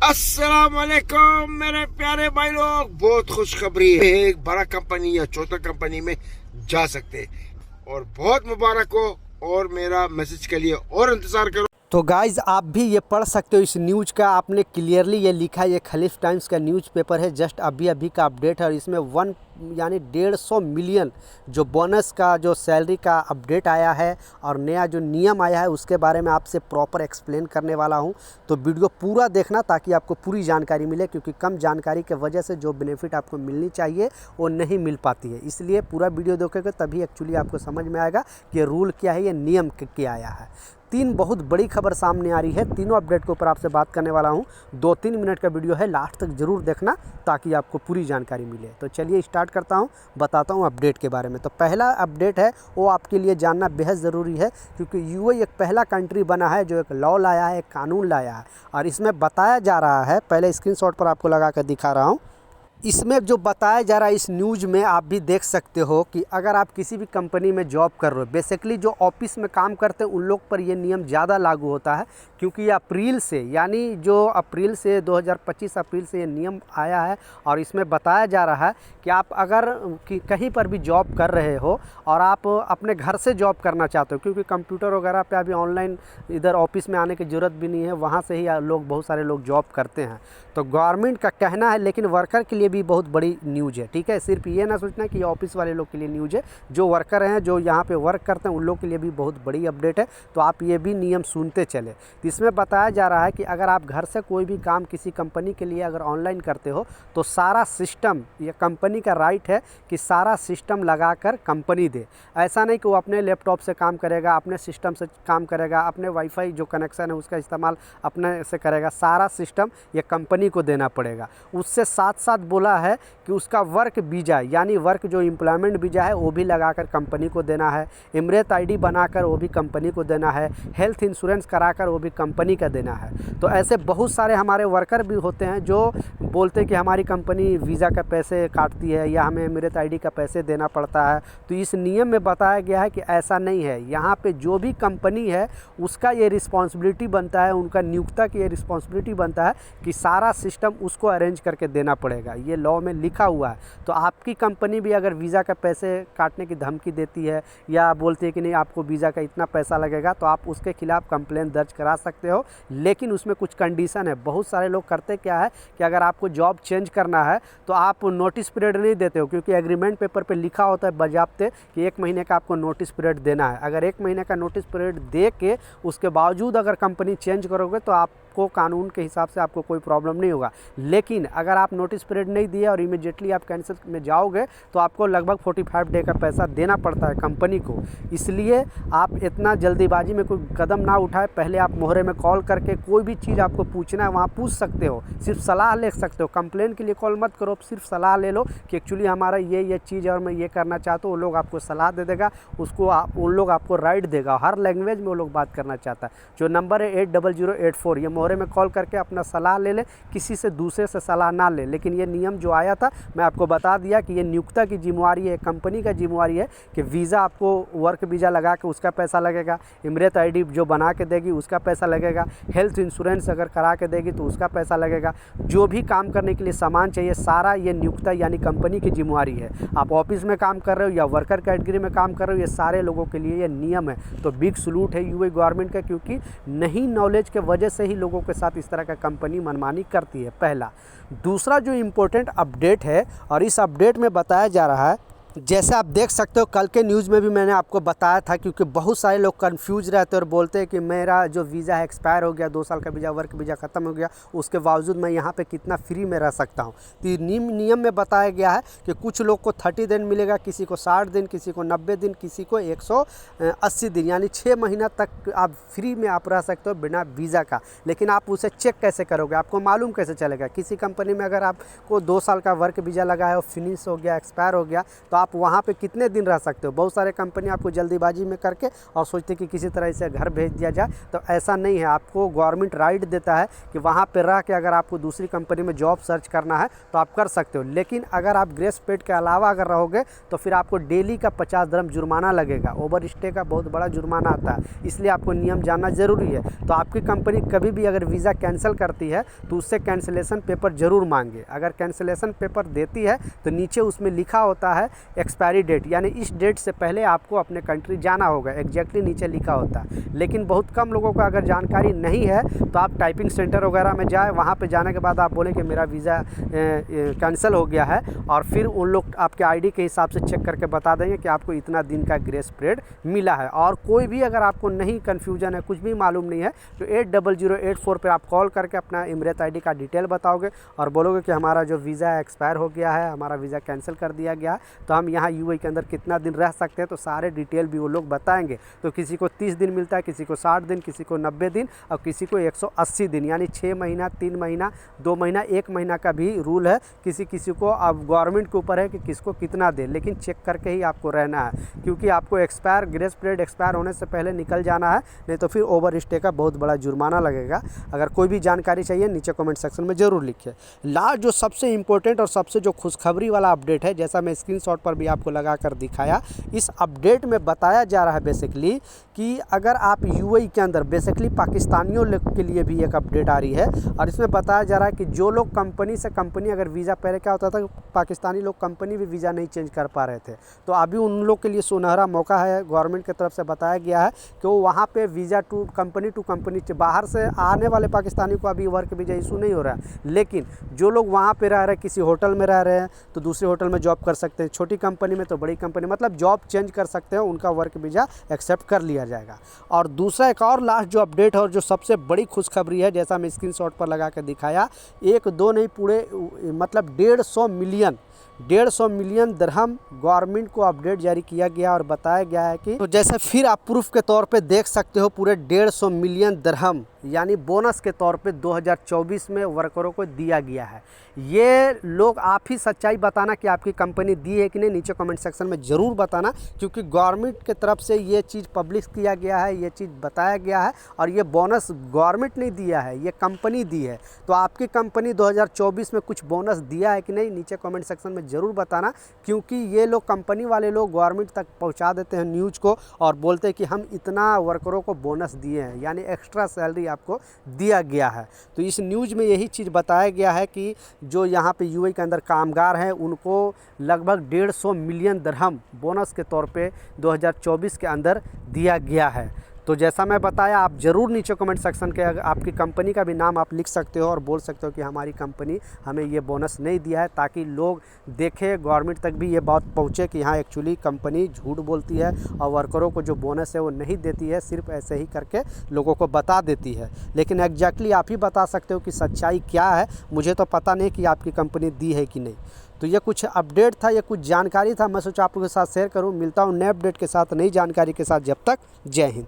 अस्सलाम वालेकुम मेरे प्यारे भाई लोग। बहुत खुशखबरी है, एक बड़ा कंपनी या छोटा कंपनी में जा सकते और बहुत मुबारक हो। और मेरा मैसेज के लिए और इंतज़ार करो। तो गाइज़ आप भी ये पढ़ सकते हो इस न्यूज़ का। आपने क्लियरली ये लिखा है, ये खलीफ टाइम्स का न्यूज़पेपर है, जस्ट अभी अभी का अपडेट है। और इसमें 1.5 मिलियन जो बोनस का जो सैलरी का अपडेट आया है और नया जो नियम आया है उसके बारे में आपसे प्रॉपर एक्सप्लेन करने वाला हूँ। तो वीडियो पूरा देखना ताकि आपको पूरी जानकारी मिले, क्योंकि कम जानकारी के वजह से जो बेनिफिट आपको मिलनी चाहिए वो नहीं मिल पाती है। इसलिए पूरा वीडियो देखोगे तभी एक्चुअली आपको समझ में आएगा कि रूल क्या है, ये नियम क्या आया है। 3 बहुत बड़ी खबर सामने आ रही है, तीनों अपडेट के ऊपर आपसे बात करने वाला हूं। 2-3 मिनट का वीडियो है, लास्ट तक ज़रूर देखना ताकि आपको पूरी जानकारी मिले। तो चलिए स्टार्ट करता हूं, बताता हूं अपडेट के बारे में। तो पहला अपडेट है वो आपके लिए जानना बेहद ज़रूरी है, क्योंकि यूएई एक पहला कंट्री बना है जो एक लॉ लाया है, एक कानून लाया है। और इसमें बताया जा रहा है, पहले स्क्रीनशॉट पर आपको लगा कर दिखा रहा हूँ। इसमें जो बताया जा रहा है इस न्यूज़ में आप भी देख सकते हो कि अगर आप किसी भी कंपनी में जॉब कर रहे हो, बेसिकली जो ऑफिस में काम करते हैं उन लोग पर ये नियम ज़्यादा लागू होता है, क्योंकि ये अप्रैल से, यानी जो अप्रैल से 2025 अप्रैल से ये नियम आया है। और इसमें बताया जा रहा है कि आप अगर कहीं पर भी जॉब कर रहे हो और आप अपने घर से जॉब करना चाहते हो, क्योंकि कंप्यूटर वगैरह पे अभी ऑनलाइन इधर ऑफिस में आने की ज़रूरत भी नहीं है, वहाँ से ही लोग बहुत सारे लोग जॉब करते हैं। तो गवर्नमेंट का कहना है, लेकिन वर्कर के लिए भी बहुत बड़ी न्यूज़ है, ठीक है। सिर्फ ये ना सोचना कि ऑफिस वाले लोग के लिए न्यूज़ है, जो वर्कर हैं, जो यहाँ पे वर्क करते हैं, उन लोग के लिए भी बहुत बड़ी अपडेट है। तो आप ये भी नियम सुनते चले। इसमें बताया जा रहा है कि अगर आप घर से कोई भी काम किसी कंपनी के लिए अगर ऑनलाइन करते हो तो सारा सिस्टम, ये कंपनी का राइट है कि सारा सिस्टम लगा कर कंपनी दे। ऐसा नहीं कि वो अपने लैपटॉप से काम करेगा, अपने सिस्टम से काम करेगा, अपने वाईफाई जो कनेक्शन है उसका इस्तेमाल अपने से करेगा। सारा सिस्टम ये कंपनी को देना पड़ेगा। उससे साथ साथ बोला है कि उसका वर्क वीज़ा, यानी वर्क जो एम्प्लॉयमेंट वीज़ा है वो भी लगाकर कंपनी को देना है। इमरत आईडी बनाकर वो भी कंपनी को देना है। हेल्थ इंश्योरेंस कराकर वो भी कंपनी का देना है। तो ऐसे बहुत सारे हमारे वर्कर भी होते हैं जो बोलते हैं कि हमारी कंपनी वीज़ा का पैसे काटती है या हमें इमरत आईडी का पैसे देना पड़ता है। तो इस नियम में बताया गया है कि ऐसा नहीं है। यहाँ पे जो भी कंपनी है उसका ये रिस्पॉन्सिबिलिटी बनता है, उनका नियोक्ता की ये रिस्पॉन्सिबिलिटी बनता है कि सारा सिस्टम उसको अरेंज करके देना पड़ेगा। ये लॉ में लिखा हुआ है। तो आपकी कंपनी भी अगर वीज़ा का पैसे काटने की धमकी देती है या बोलती है कि नहीं आपको वीज़ा का इतना पैसा लगेगा, तो आप उसके खिलाफ कंप्लेंट दर्ज करा सकते हो। लेकिन उसमें कुछ कंडीशन है। बहुत सारे लोग करते क्या है कि अगर आपको जॉब चेंज करना है तो आप नोटिस पीरियड नहीं देते हो, क्योंकि एग्रीमेंट पेपर पे लिखा होता है बजाबते कि 1 महीने का आपको नोटिस पीरियड देना है। अगर 1 महीने का नोटिस पीरियड दे के उसके बावजूद अगर कंपनी चेंज करोगे तो आपको कानून के हिसाब से आपको कोई प्रॉब्लम नहीं होगा। लेकिन अगर आप नोटिस पीरियड नहीं दिए और इमीडिएटली आप कैंसिल में जाओगे तो आपको लगभग 45 डे का पैसा देना पड़ता है कंपनी को। इसलिए आप इतना जल्दीबाजी में कोई कदम ना उठाए। पहले आप मोहरे में कॉल करके कोई भी चीज़ आपको पूछना है वहाँ पूछ सकते हो, सिर्फ सलाह ले सकते हो। कंप्लेन के लिए कॉल मत करो, सिर्फ सलाह ले लो कि एक्चुअली हमारा ये चीज़ है और मैं ये करना चाहता हूँ। वो लोग आपको सलाह दे देगा, उन लोग आपको राइट देगा। हर लैंग्वेज में वो लोग बात करना चाहता है। जो नंबर है 80084, ये मोहरे में कॉल करके अपना सलाह ले ले, किसी से दूसरे से सलाह ना ले। लेकिन ये नियम जो आया था मैं आपको बता दिया कि ये नियोक्ता की जिम्मेवारी है, कंपनी का जिम्मेवारी है कि वीज़ा आपको वर्क वीज़ा लगा के उसका पैसा लगेगा, इमरत आईडी जो बना के देगी उसका पैसा लगेगा, हेल्थ इंश्योरेंस अगर करा के देगी तो उसका पैसा लगेगा। जो भी काम करने के लिए सामान चाहिए सारा ये नियोक्ता यानी कंपनी की जिम्मेवारी है। आप ऑफिस में काम कर रहे हो या वर्कर कैटेगरी में काम कर रहे हो, ये सारे लोगों के लिए ये नियम है। तो बिग सलूट है यूएई गवर्नमेंट का, क्योंकि नहीं नॉलेज के वजह से ही लोगों के साथ इस तरह का कंपनी मनमानी करती है। पहला। दूसरा जो इम्पोर्टेंट अपडेट है और इस अपडेट में बताया जा रहा है, जैसे आप देख सकते हो कल के न्यूज़ में भी मैंने आपको बताया था, क्योंकि बहुत सारे लोग कंफ्यूज रहते हैं और बोलते हैं कि मेरा जो वीज़ा है एक्सपायर हो गया, 2 साल का वीज़ा वर्क वीज़ा ख़त्म हो गया, उसके बावजूद मैं यहाँ पे कितना फ्री में रह सकता हूँ। तो नियम में बताया गया है कि कुछ लोग को 30 दिन मिलेगा, किसी को 60 दिन, किसी को 90 दिन, किसी को 180 दिन, यानी 6 महीना तक आप फ्री में आप रह सकते हो बिना वीज़ा का। लेकिन आप उसे चेक कैसे करोगे, आपको मालूम कैसे चलेगा? किसी कंपनी में अगर आपको 2 साल का वर्क वीज़ा लगा है और फिनिश हो गया, एक्सपायर हो गया, तो आप वहाँ पे कितने दिन रह सकते हो। बहुत सारे कंपनी आपको जल्दीबाजी में करके और सोचते कि किसी तरह से घर भेज दिया जाए, तो ऐसा नहीं है। आपको गवर्नमेंट राइट देता है कि वहाँ पे रह के अगर आपको दूसरी कंपनी में जॉब सर्च करना है तो आप कर सकते हो। लेकिन अगर आप ग्रेस पीरियड के अलावा अगर रहोगे तो फिर आपको डेली का 50 दिरहम जुर्माना लगेगा। ओवर स्टे का बहुत बड़ा जुर्माना आता है, इसलिए आपको नियम जानना ज़रूरी है। तो आपकी कंपनी कभी भी अगर वीज़ा कैंसिल करती है तो उससे कैंसिलेशन पेपर ज़रूर मांगे। अगर कैंसिलेशन पेपर देती है तो नीचे उसमें लिखा होता है एक्सपायरी डेट, यानी इस डेट से पहले आपको अपने कंट्री जाना होगा, एग्जैक्टली नीचे लिखा होता है। लेकिन बहुत कम लोगों को अगर जानकारी नहीं है तो आप टाइपिंग सेंटर वगैरह में जाए, वहाँ पे जाने के बाद आप बोलें कि मेरा वीज़ा कैंसिल हो गया है, और फिर उन लोग आपके आईडी के हिसाब से चेक करके बता देंगे कि आपको इतना दिन का ग्रेस पीरियड मिला है। और कोई भी अगर आपको नहीं कन्फ्यूजन है, कुछ भी मालूम नहीं है, तो 80084 पर आप कॉल करके अपना इमरेत आईडी का डिटेल बताओगे और बोलोगे कि हमारा जो वीज़ा एक्सपायर हो गया है, हमारा वीज़ा कैंसिल कर दिया गया है, तो हम यहाँ यूएई के अंदर कितना दिन रह सकते हैं, तो सारे डिटेल भी वो लोग बताएंगे। तो किसी को 30 दिन मिलता है, किसी को 60 दिन, किसी को 90 दिन और किसी को 180 दिन, यानी 6 महीना, 3 महीना, 2 महीना, 1 महीना का भी रूल है। किसी किसी को अब गवर्नमेंट के ऊपर है कि किसको कितना दे, लेकिन चेक करके ही आपको रहना है, क्योंकि आपको ग्रेस पीरियड एक्सपायर होने से पहले निकल जाना है, नहीं तो फिर ओवर स्टे का बहुत बड़ा जुर्माना लगेगा। अगर कोई भी जानकारी चाहिए नीचे कमेंट सेक्शन में ज़रूर लिखिए। लास्ट जो सबसे इम्पोर्टेंट और सबसे जो खुशखबरी वाला अपडेट है, जैसा मैं स्क्रीनशॉट पर भी आपको लगा कर दिखाया, इस अपडेट में बताया जा रहा है बेसिकली कि अगर आप यूएई के अंदर, बेसिकली पाकिस्तानियों के लिए भी एक अपडेट आ रही है, और इसमें बताया जा रहा है कि जो लोग कंपनी से कंपनी, अगर वीज़ा पहले क्या होता था, पाकिस्तानी लोग कंपनी भी वीज़ा नहीं चेंज कर पा रहे थे, तो अभी उन लोग के लिए सुनहरा मौका है। गवर्नमेंट की तरफ से बताया गया है कि वो वहाँ पे वीज़ा टू कंपनी बाहर से आने वाले पाकिस्तानी को अभी वर्क वीज़ा इशू नहीं हो रहा है, लेकिन जो लोग वहाँ पे रह रहे हैं, किसी होटल में रह रहे हैं तो दूसरे होटल में जॉब कर सकते हैं, छोटी कंपनी में तो बड़ी कंपनी, मतलब जॉब चेंज कर सकते हैं, उनका वर्क वीज़ा एक्सेप्ट कर लिया जाएगा। और दूसरा एक और लास्ट जो अपडेट है और जो सबसे बड़ी खुशखबरी है, जैसा मैं स्क्रीनशॉट पर लगा के दिखाया, 1-2 नहीं, पूरे मतलब 150 मिलियन दिरहम गवर्नमेंट को अपडेट जारी किया गया और बताया गया है कि, तो जैसे फिर आप प्रूफ के तौर पे देख सकते हो, पूरे 150 मिलियन दिरहम यानी बोनस के तौर पे 2024 में वर्करों को दिया गया है। ये लोग आप ही सच्चाई बताना कि आपकी कंपनी दी है कि नहीं, नीचे कमेंट सेक्शन में ज़रूर बताना, क्योंकि गवर्नमेंट की तरफ से ये चीज़ पब्लिश किया गया है, ये चीज़ बताया गया है, और ये बोनस गवर्नमेंट नहीं दिया है, ये कंपनी दी है। तो आपकी कंपनी 2024 में कुछ बोनस दिया है कि नहीं, नीचे कमेंट सेक्शन में ज़रूर बताना, क्योंकि ये लोग, कंपनी वाले लोग गवर्नमेंट तक पहुँचा देते हैं न्यूज़ को और बोलते हैं कि हम इतना वर्करों को बोनस दिए हैं, यानी एक्स्ट्रा सैलरी आपको दिया गया है। तो इस न्यूज़ में यही चीज़ बताया गया है कि जो यहाँ पे यूएई के अंदर कामगार हैं, उनको लगभग 150 मिलियन दिरहम बोनस के तौर पे 2024 के अंदर दिया गया है। तो जैसा मैं बताया, आप ज़रूर नीचे कमेंट सेक्शन के आपकी कंपनी का भी नाम आप लिख सकते हो और बोल सकते हो कि हमारी कंपनी हमें ये बोनस नहीं दिया है, ताकि लोग देखें, गवर्नमेंट तक भी ये बात पहुँचे कि हाँ एक्चुअली कंपनी झूठ बोलती है और वर्करों को जो बोनस है वो नहीं देती है, सिर्फ ऐसे ही करके लोगों को बता देती है। लेकिन एग्जैक्टली आप ही बता सकते हो कि सच्चाई क्या है, मुझे तो पता नहीं कि आपकी कंपनी दी है कि नहीं। तो ये कुछ अपडेट था, ये कुछ जानकारी था, मैं सोचा आप लोगों के साथ शेयर करूँ। मिलता हूँ नए अपडेट के साथ, नई जानकारी के साथ। जब तक जय हिंद।